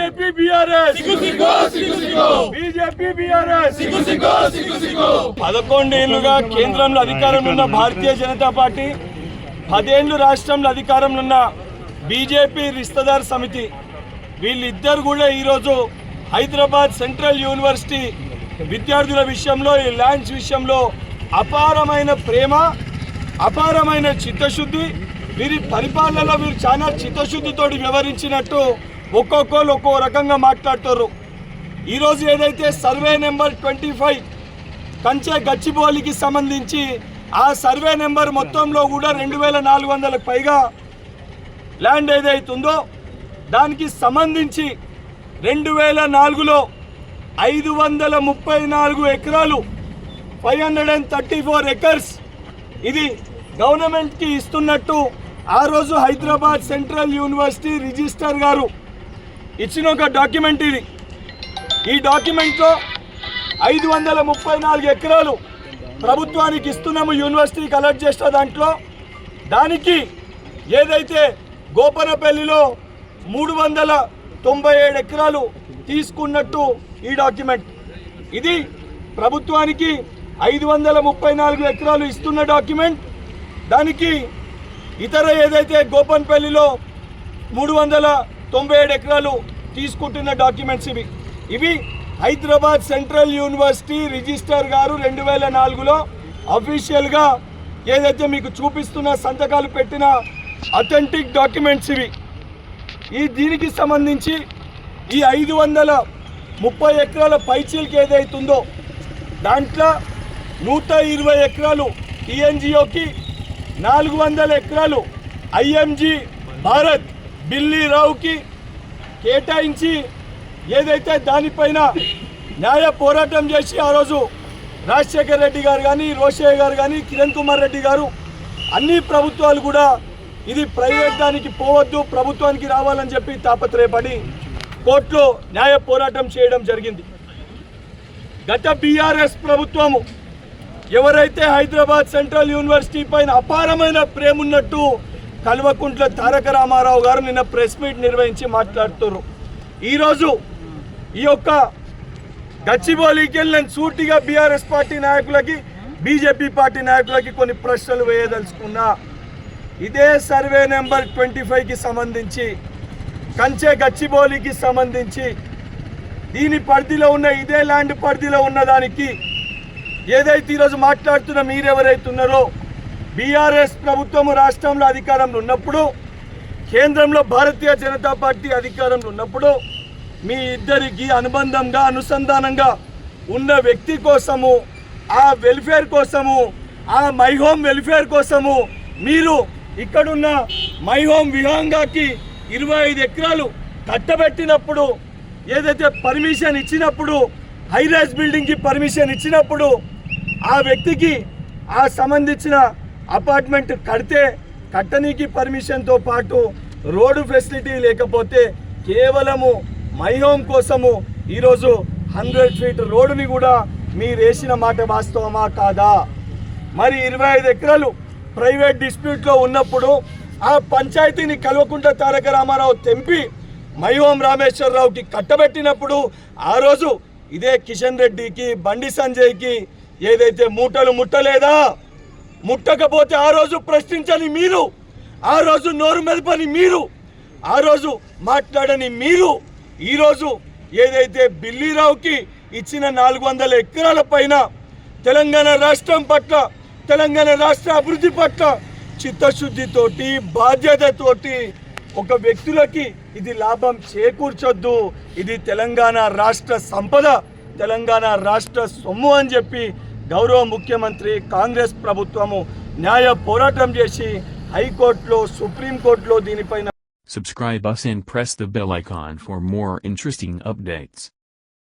BJP BRS BJP BRS 11 ఏళ్లుగా కేంద్రంలో అధికారంలో ఉన్న భారతీయ జనతా పార్టీ 10 ఏళ్లు రాష్ట్రంలో అధికారంలో ఉన్న బీజేపీ రిస్తదార్ సమితి వీళ్ళిద్దరు కూడా ఈరోజు హైదరాబాద్ సెంట్రల్ యూనివర్సిటీ విద్యార్థుల విషయంలో ఈ ల్యాండ్స్ విషయంలో అపారమైన ప్రేమ అపారమైన చిత్తశుద్ధి వీరి పరిపాలనలో వీరు చాలా చిత్తశుద్ధితో వ్యవహరించినట్టు ఒక్కొక్కరు ఒక్కో రకంగా మాట్లాడుతారు. ఈరోజు ఏదైతే సర్వే నెంబర్ 25 కంచె గచ్చిబౌలికి సంబంధించి ఆ సర్వే నెంబర్ మొత్తంలో కూడా 2400కు పైగా ల్యాండ్ ఏదైతుందో దానికి సంబంధించి 2004లో 534 ఎకరాలు 534 ఎకర్స్ ఇది గవర్నమెంట్కి ఇస్తున్నట్టు ఆ రోజు హైదరాబాద్ సెంట్రల్ యూనివర్సిటీ రిజిస్టర్ గారు ఇచ్చిన ఒక డాక్యుమెంట్ ఇది. ఈ డాక్యుమెంట్లో 534 ఎకరాలు ప్రభుత్వానికి ఇస్తున్నాము యూనివర్సిటీకి అలర్ట్ చేసిన దాంట్లో దానికి ఏదైతే గోపనపల్లిలో 397 ఎకరాలు తీసుకున్నట్టు ఈ డాక్యుమెంట్. ఇది ప్రభుత్వానికి 534 ఎకరాలు ఇస్తున్న డాక్యుమెంట్. దానికి ఇతర ఏదైతే గోపన్పల్లిలో 397 ఎకరాలు తీసుకుంటున్న డాక్యుమెంట్స్ ఇవి హైదరాబాద్ సెంట్రల్ యూనివర్సిటీ రిజిస్టర్ గారు 2004లో అఫీషియల్గా ఏదైతే మీకు చూపిస్తున్న సంతకాలు పెట్టిన అథెంటిక్ డాక్యుమెంట్స్ దీనికి సంబంధించి ఈ 530 ఎకరాల పైచీలకి ఏదైతుందో దాంట్లో 120 ఎకరాలు టీఎన్జిఓకి 400 ఎకరాలు ఐఎంజీ భారత్ బిల్లీ రావుకి కేటాయించి ఏదైతే దానిపైన న్యాయ పోరాటం చేసి ఆ రోజు రాజశేఖర్ రెడ్డి గారు కానీ రోషయ్య గారు కానీ కిరణ్ కుమార్ రెడ్డి గారు అన్ని ప్రభుత్వాలు కూడా ఇది ప్రైవేట్ దానికి పోవద్దు ప్రభుత్వానికి రావాలని చెప్పి తాపత్రయపడి కోర్టులో న్యాయ పోరాటం చేయడం జరిగింది. గత బీఆర్ఎస్ ప్రభుత్వము ఎవరైతే హైదరాబాద్ సెంట్రల్ యూనివర్సిటీ పైన అపారమైన ప్రేమ ఉన్నట్టు కల్వకుంట్ల తారక రామారావు గారు నిన్న ప్రెస్ మీట్ నిర్వహించి మాట్లాడుతున్నారు. ఈరోజు ఈ యొక్క గచ్చిబౌలికి వెళ్ళిన సూటిగా బీఆర్ఎస్ పార్టీ నాయకులకి బీజేపీ పార్టీ నాయకులకి కొన్ని ప్రశ్నలు వేయదలుచుకున్నా. ఇదే సర్వే నెంబర్ 25కి సంబంధించి కంచె గచ్చిబౌలికి సంబంధించి దీని పరిధిలో ఉన్న ఇదే ల్యాండ్ పరిధిలో ఉన్నదానికి ఏదైతే ఈరోజు మాట్లాడుతున్న మీరెవరైతే ఉన్నారో బీఆర్ఎస్ ప్రభుత్వము రాష్ట్రంలో అధికారంలో ఉన్నప్పుడు కేంద్రంలో భారతీయ జనతా పార్టీ అధికారంలో ఉన్నప్పుడు మీ ఇద్దరికి అనుబంధంగా అనుసంధానంగా ఉన్న వ్యక్తి కోసము ఆ వెల్ఫేర్ కోసము ఆ మై హోమ్ వెల్ఫేర్ కోసము మీరు ఇక్కడున్న మై హోమ్ విహంగాకి 25 ఎకరాలు కట్టబెట్టినప్పుడు ఏదైతే పర్మిషన్ ఇచ్చినప్పుడు హైరైజ్ బిల్డింగ్కి పర్మిషన్ ఇచ్చినప్పుడు ఆ వ్యక్తికి ఆ సంబంధించిన అపార్ట్మెంట్ కట్టనీకి పర్మిషన్తో పాటు రోడ్డు ఫెసిలిటీ లేకపోతే కేవలము మై హోమ్ కోసము ఈరోజు 100 ఫీట్ రోడ్డుని కూడా మీరు వేసిన మాట వాస్తవమా కాదా? మరి 25 ఎకరాలు ప్రైవేట్ డిస్ప్యూట్లో ఉన్నప్పుడు ఆ పంచాయతీని కల్వకుంట్ల తారక రామారావు తెంపి మై హోమ్ రామేశ్వరరావుకి కట్టబెట్టినప్పుడు ఆ రోజు ఇదే కిషన్ రెడ్డికి బండి సంజయ్కి ఏదైతే మూటలు ముట్టలేదా? ముట్టకపోతే ఆ రోజు ప్రశ్నించని మీరు, ఆ రోజు నోరు మెదపని మీరు, ఆ రోజు మాట్లాడని మీరు ఈరోజు ఏదైతే బిల్లీరావుకి ఇచ్చిన 400 ఎకరాల పైన తెలంగాణ రాష్ట్రం పట్ల తెలంగాణ రాష్ట్ర అభివృద్ధి పట్ల చిత్తశుద్ధితోటి బాధ్యతతోటి ఒక వ్యక్తులకి ఇది లాభం చేకూర్చొద్దు, ఇది తెలంగాణ రాష్ట్ర సంపద తెలంగాణ రాష్ట్ర సొమ్ము అని చెప్పి గౌరవ ముఖ్యమంత్రి కాంగ్రెస్ ప్రభుత్వము న్యాయ పోరాటం చేసి హైకోర్టులో సుప్రీంకోర్టులో దీనిపైన Subscribe us and press the bell icon for more interesting updates.